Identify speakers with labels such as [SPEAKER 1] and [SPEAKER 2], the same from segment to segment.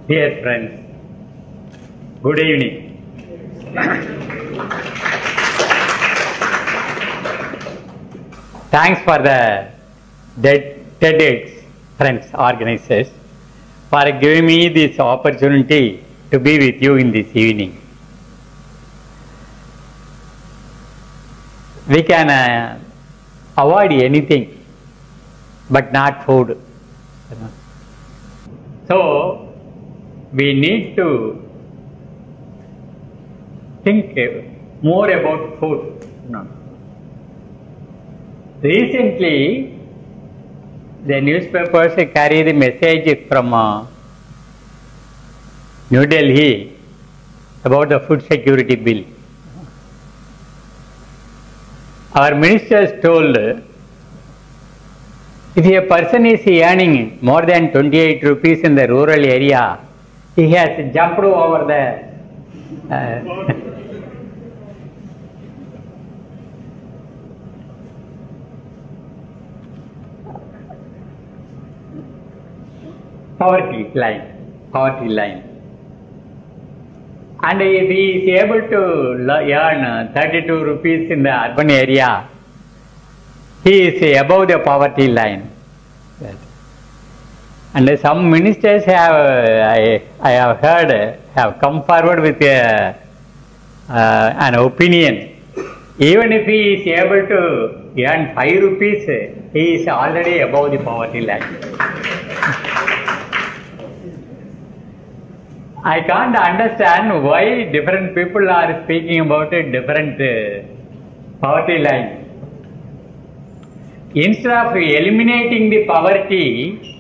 [SPEAKER 1] Dear friends, good evening. Thanks for the TEDx friends organizers for giving me this opportunity to be with you in this evening. We can avoid anything but not food. So we need to think more about food. Recently, the newspapers carry the message from New Delhi about the food security bill. Our ministers told, if a person is earning more than 28 rupees in the rural area, he has jumped over the poverty line. And if he is able to earn 32 rupees in the urban area, he is above the poverty line. And some ministers have, I have heard, have come forward with an opinion. Even if he is able to earn 5 rupees, he is already above the poverty line. I can't understand why different people are speaking about a different poverty line. Instead of eliminating the poverty,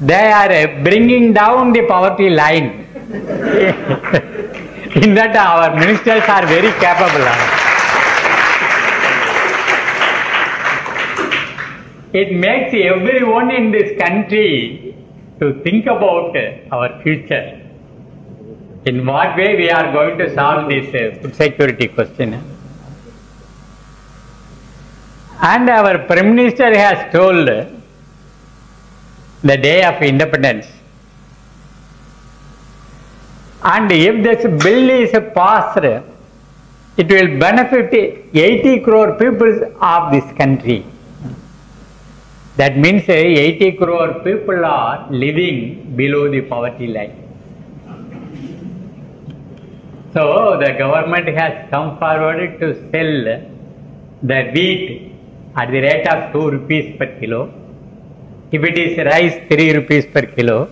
[SPEAKER 1] they are bringing down the poverty line. In that our ministers are very capable. It makes everyone in this country to think about our future. In what way we are going to solve this food security question. And our Prime Minister has told the day of independence. And if this bill is passed, it will benefit 80 crore people of this country. That means 80 crore people are living below the poverty line. So the government has come forward to sell the wheat at the rate of 2 rupees per kilo. If it is rice, 3 rupees per kilo.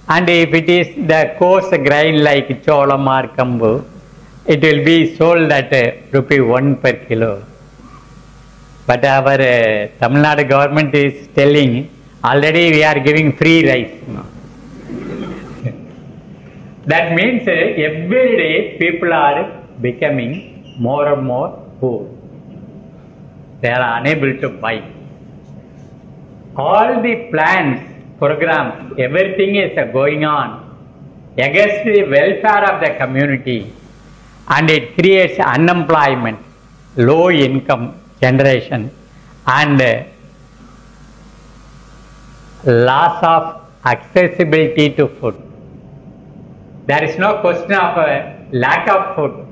[SPEAKER 1] And if it is the coarse grain like cholam or kambu, it will be sold at rupee 1 per kilo. But our Tamil Nadu government is telling, already we are giving free rice. That means every day people are becoming more and more poor. They are unable to buy. All the plans, programs, everything is going on against the welfare of the community, and it creates unemployment, low income generation, and loss of accessibility to food. There is no question of lack of food.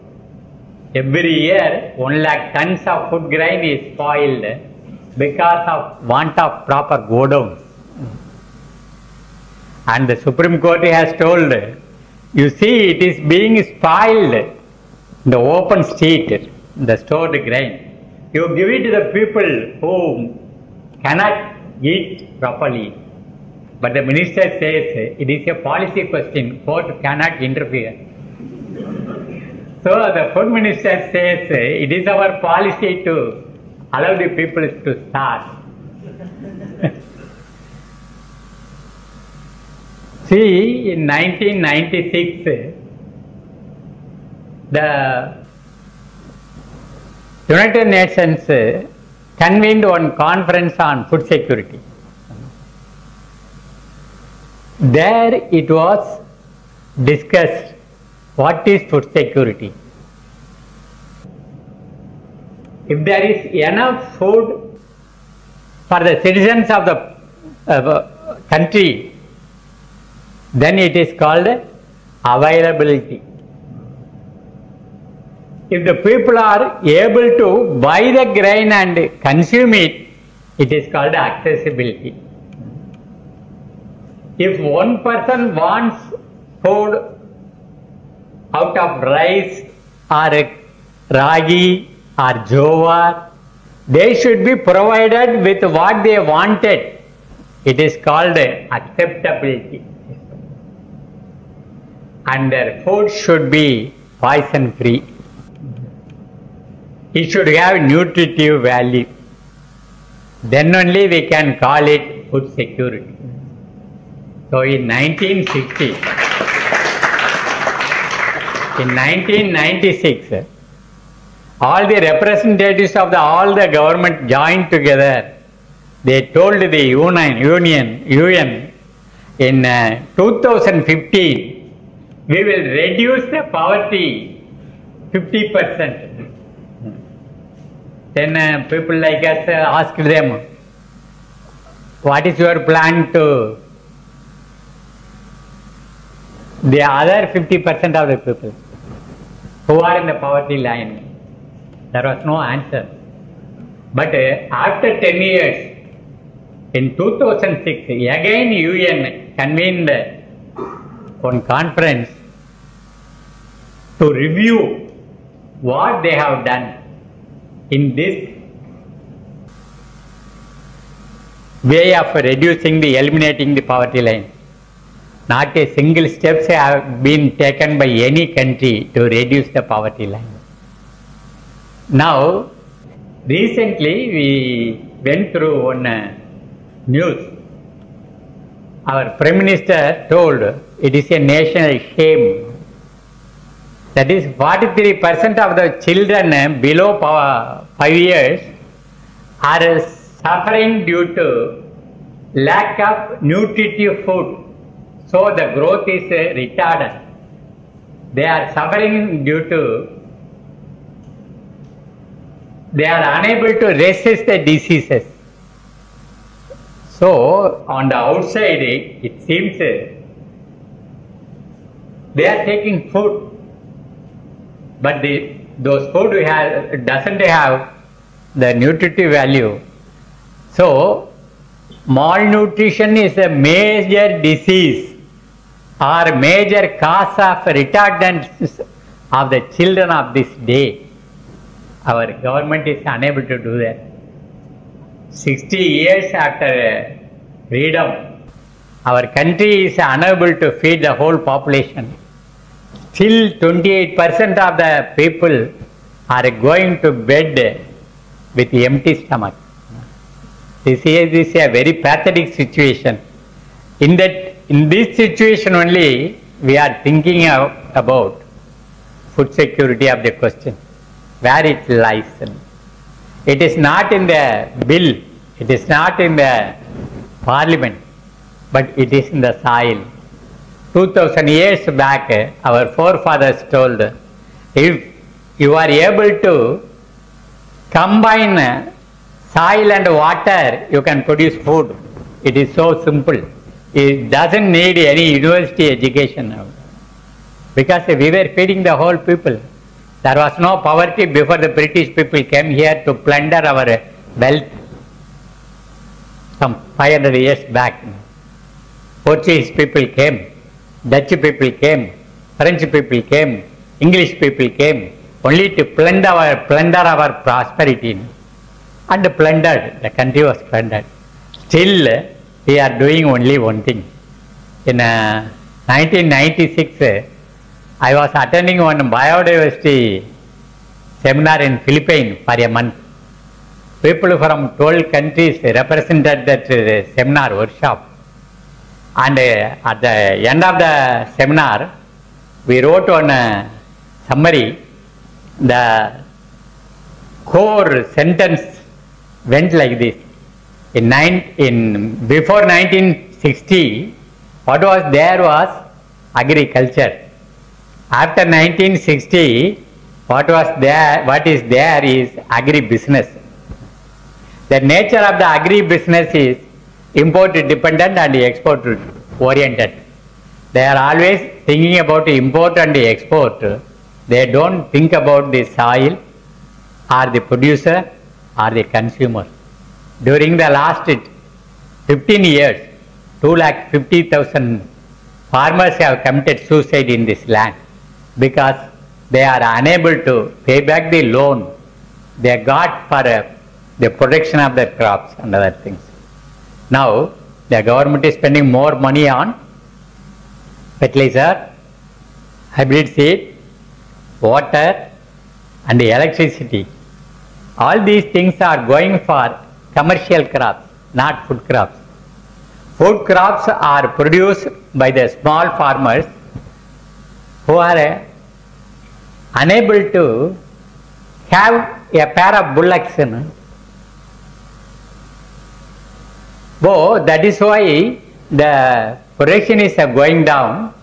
[SPEAKER 1] Every year 1 lakh tons of food grain is spoiled because of want of proper godowns. And the Supreme Court has told, you see, it is being spoiled in the open street, the stored grain. You give it to the people who cannot eat properly. But the minister says it is a policy question, court cannot interfere. So the food minister says it is our policy to allow the people to starve. See, in 1996, the United Nations convened one conference on food security. There it was discussed what is food security. If there is enough food for the citizens of the country, then it is called availability. If the people are able to buy the grain and consume it, it is called accessibility. If one person wants food out of rice or ragi or jowar, they should be provided with what they wanted. It is called acceptability. And their food should be poison free. It should have nutritive value. Then only we can call it food security. So in 1996, all the representatives of all the government joined together. They told the UN in 2015, we will reduce the poverty 50%. Then people like us asked them, what is your plan to the other 50% of the people who are in the poverty line? There was no answer. But after 10 years, in 2006, again UN convened one conference to review what they have done in this way of eliminating the poverty line. Not a single steps have been taken by any country to reduce the poverty line. Now, recently we went through one news. Our Prime Minister told it is a national shame. That is 43% of the children below 5 years are suffering due to lack of nutritive food. So the growth is retarded. They are suffering due to they are unable to resist the diseases. So on the outside it seems they are taking food, but those food doesn't have the nutritive value. So malnutrition is a major disease or major cause of retardance of the children of this day. Our government is unable to do that. 60 years after freedom, our country is unable to feed the whole population. Still 28% of the people are going to bed with empty stomach. This is a very pathetic situation. In this situation only, we are thinking about food security of the question, where it lies. It is not in the bill, it is not in the parliament, but it is in the soil. 2000 years back, our forefathers told, if you are able to combine soil and water, you can produce food. It is so simple. It doesn't need any university education now. Because we were feeding the whole people. There was no poverty before the British people came here to plunder our wealth some 500 years back. Portuguese people came, Dutch people came, French people came, English people came, only to plunder our prosperity. And plundered, the country was plundered. Still, we are doing only one thing. In 1996, I was attending one biodiversity seminar in Philippines for a month. People from 12 countries represented that seminar workshop. And at the end of the seminar, we wrote on a summary. The core sentence went like this. Before 1960, what was there was agriculture. After 1960, what is there is agri-business. The nature of the agri-business is import dependent and export oriented. They are always thinking about import and export. They don't think about the soil or the producer or the consumer. During the last 15 years, 250,000 farmers have committed suicide in this land because they are unable to pay back the loan they got for the protection of their crops and other things. Now, the government is spending more money on fertilizer, hybrid seed, water and electricity. All these things are going for commercial crops, not food crops. Food crops are produced by the small farmers who are unable to have a pair of bullocks. So that is why the production is going down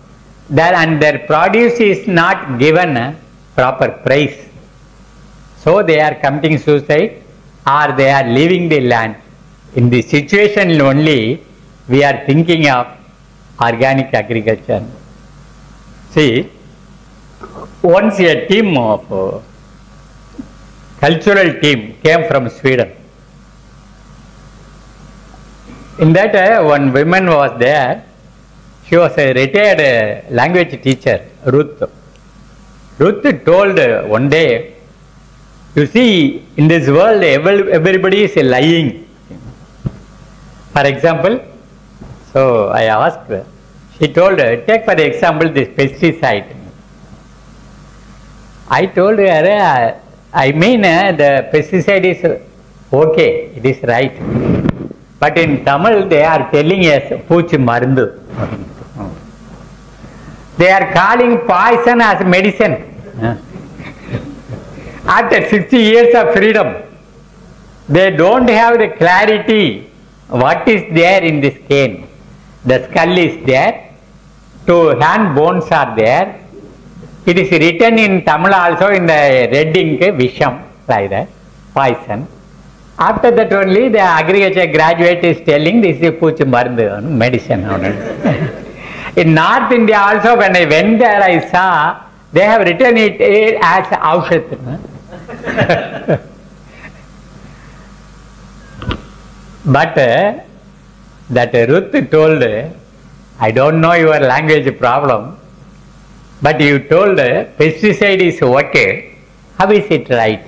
[SPEAKER 1] and their produce is not given a proper price. So they are committing suicide or they are leaving the land. In this situation only we are thinking of organic agriculture. See, once a team of cultural team came from Sweden. In that one woman was there. She was a retired language teacher, Ruth. Ruth told one day, you see, in this world everybody is lying. For example, so I asked her, she told her, take for example this pesticide. I told her, I mean the pesticide is okay, it is right. But in Tamil they are telling us Poochi Marandu. They are calling poison as medicine. After 60 years of freedom, they don't have the clarity what is there in this cane. The skull is there, 2 hand bones are there. It is written in Tamil also in the red ink, Visham, like that, poison. After that only the agriculture graduate is telling this is Poochi Marandu, medicine. In North India also when I went there I saw they have written it as Aushat. But that Ruth told, I don't know your language problem, but you told pesticide is okay, how is it right?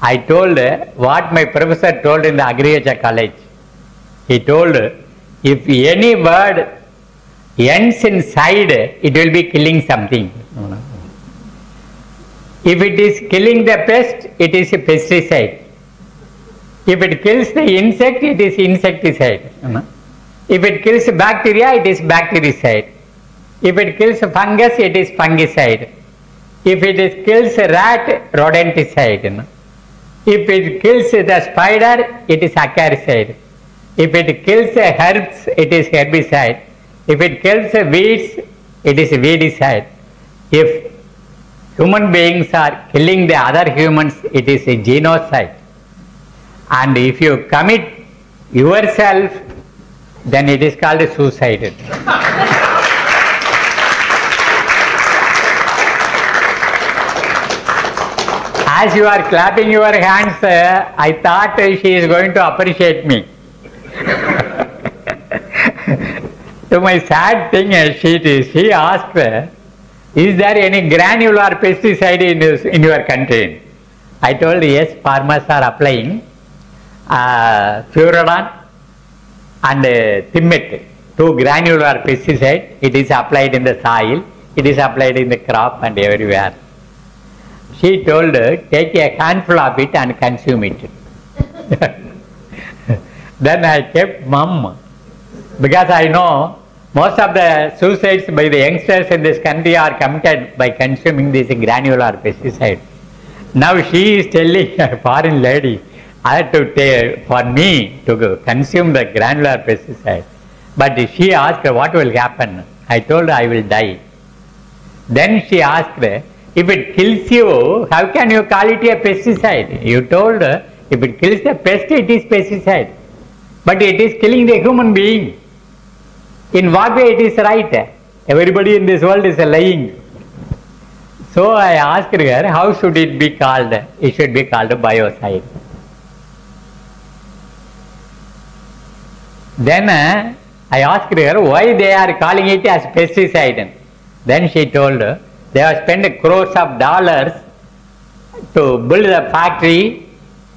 [SPEAKER 1] I told what my professor told in the agriculture college. He told, if any word ends in side, it will be killing something. If it is killing the pest, it is a pesticide. If it kills the insect, it is insecticide. If it kills bacteria, it is bactericide. If it kills fungus, it is fungicide. If it kills rat, rodenticide. If it kills the spider, it is acaricide. If it kills herbs, it is herbicide. If it kills weeds, it is weedicide. If human beings are killing the other humans, it is a genocide. And if you commit yourself, then it is called suicide. As you are clapping your hands, I thought she is going to appreciate me. So my sad thing she asked, is there any granular pesticide in your country? I told yes, farmers are applying Furadon and Thimet, 2 granular pesticide. It is applied in the soil, it is applied in the crop and everywhere. She told, take a handful of it and consume it. Then I kept mum, because I know most of the suicides by the youngsters in this country are committed by consuming this granular pesticide. Now she is telling a foreign lady, I had to take for me to consume the granular pesticide. But she asked what will happen. I told her I will die. Then she asked, if it kills you, how can you call it a pesticide? You told her, if it kills the pest, it is pesticide. But it is killing the human being. In what way it is right? Everybody in this world is lying. So I asked her, how should it be called? It should be called biocide. Then I asked her why they are calling it as pesticide. Then she told they have spent crores of dollars to build a factory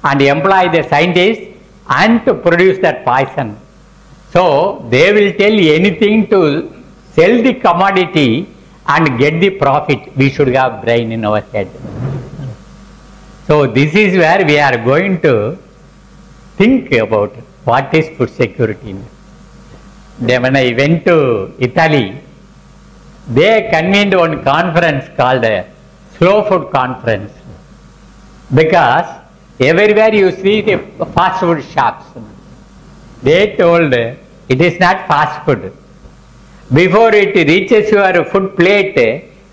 [SPEAKER 1] and employ the scientists and to produce that poison. So they will tell anything to sell the commodity and get the profit. We should have brain in our head. So this is where we are going to think about what is food security. Then when I went to Italy, they convened one conference called a Slow Food Conference, because everywhere you see the fast food shops. They told it is not fast food. Before it reaches your food plate,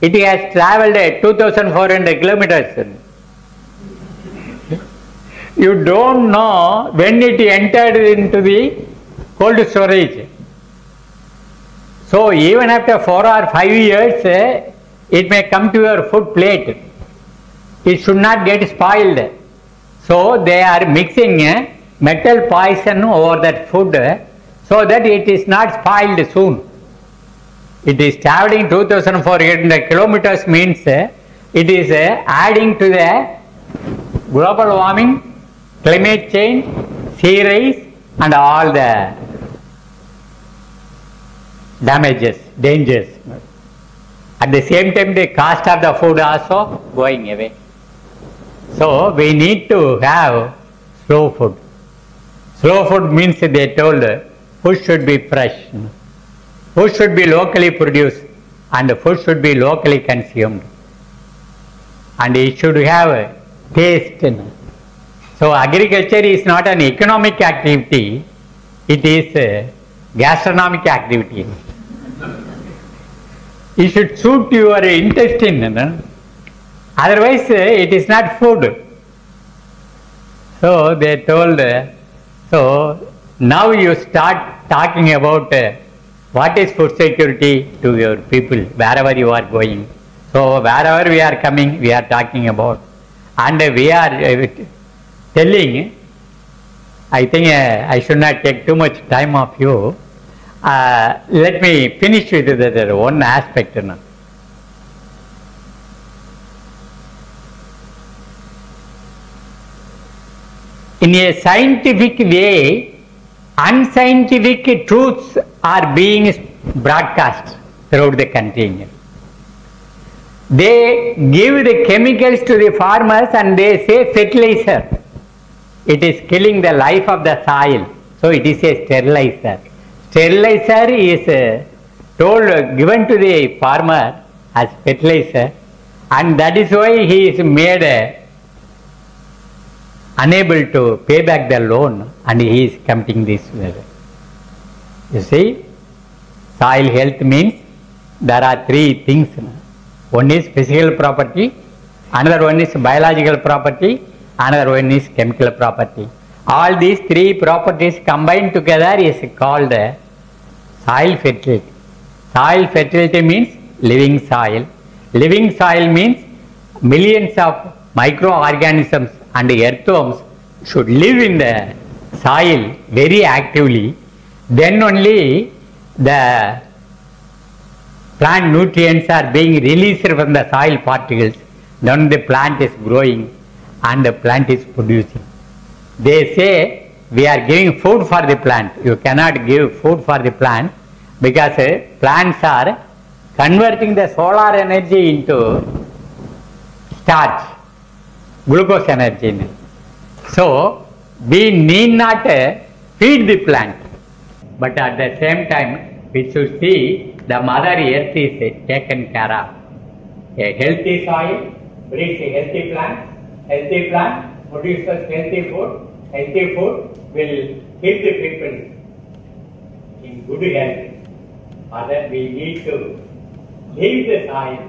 [SPEAKER 1] it has travelled 2,400 kilometers. You don't know when it entered into the cold storage. So even after 4 or 5 years, it may come to your food plate. It should not get spoiled. So they are mixing metal poison over that food so that it is not spoiled soon. It is traveling 2,400 kilometers means it is adding to the global warming, climate change, sea rise and all the damages, dangers. At the same time the cost of the food also going away. So we need to have slow food. Slow food means they told food should be fresh. Food should be locally produced and food should be locally consumed. And it should have a taste. So agriculture is not an economic activity, it is a gastronomic activity. It should suit your intestine. Otherwise it is not food. So they told, so now you start talking about what is food security to your people, wherever you are going. So wherever we are coming, we are talking about. And we are telling, I think I should not take too much time of you. Let me finish with the one aspect. In a scientific way, unscientific truths are being broadcast throughout the country. They give the chemicals to the farmers and they say fertilizer. It is killing the life of the soil. So it is a sterilizer. Sterilizer is given to the farmer as fertilizer, and that is why he is made unable to pay back the loan and he is committing this. You see, soil health means there are 3 things. One is physical property, another one is biological property, another one is chemical property. All these 3 properties combined together is called soil fertility. Soil fertility means living soil. Living soil means millions of microorganisms and earthworms should live in the soil very actively. Then only the plant nutrients are being released from the soil particles. Then the plant is growing and the plant is producing. They say we are giving food for the plant. You cannot give food for the plant because plants are converting the solar energy into starch, glucose energy. So we need not feed the plant, but at the same time we should see the mother earth is taken care of. A healthy soil breeds a healthy plant. Healthy plant produces healthy food. Healthy food will keep the people in good health. For that we need to leave the soil,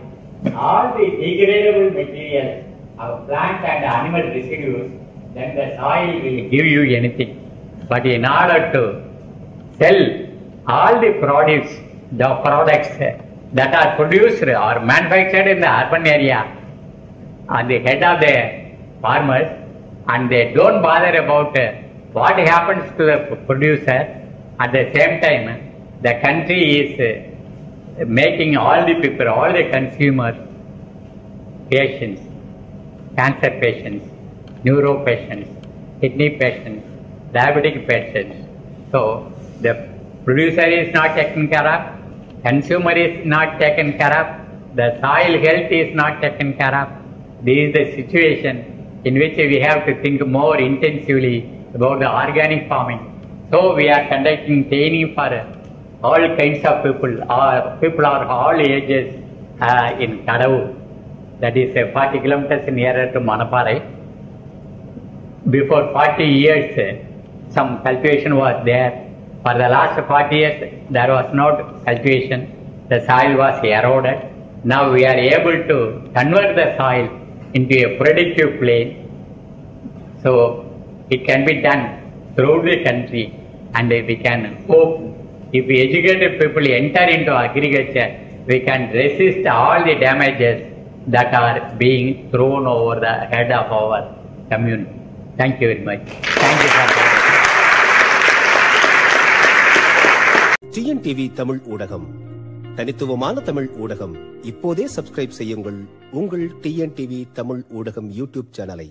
[SPEAKER 1] all the degradable materials of plant and animal residues, then the soil will give you anything. But in order to sell all the products that are produced or manufactured in the urban area on the head of the farmers, and they don't bother about what happens to the producer. At the same time, the country is making all the people, all the consumers, patients, cancer patients, neuro patients, kidney patients, diabetic patients. So the producer is not taken care of, consumer is not taken care of, the soil health is not taken care of. This is the situation in which we have to think more intensively about the organic farming. So we are conducting training for all kinds of people, people of all ages in Kadavur. That is 40 kilometers nearer to Manaparai. Before 40 years, some cultivation was there. For the last 40 years, there was no cultivation. The soil was eroded. Now we are able to convert the soil into a productive plain. So it can be done throughout the country, and we can hope if we educated people enter into agriculture, we can resist all the damages that are being thrown over the head of our community. Thank you very much. Thank you for that.
[SPEAKER 2] TNTV Tamil ஊடகம், தனித்துவமான தமிழ் ஊடகம். இப்போதே subscribe செய்யுங்கள் உங்கள் TNTV Tamil ஊடகம் YouTube சேனலை.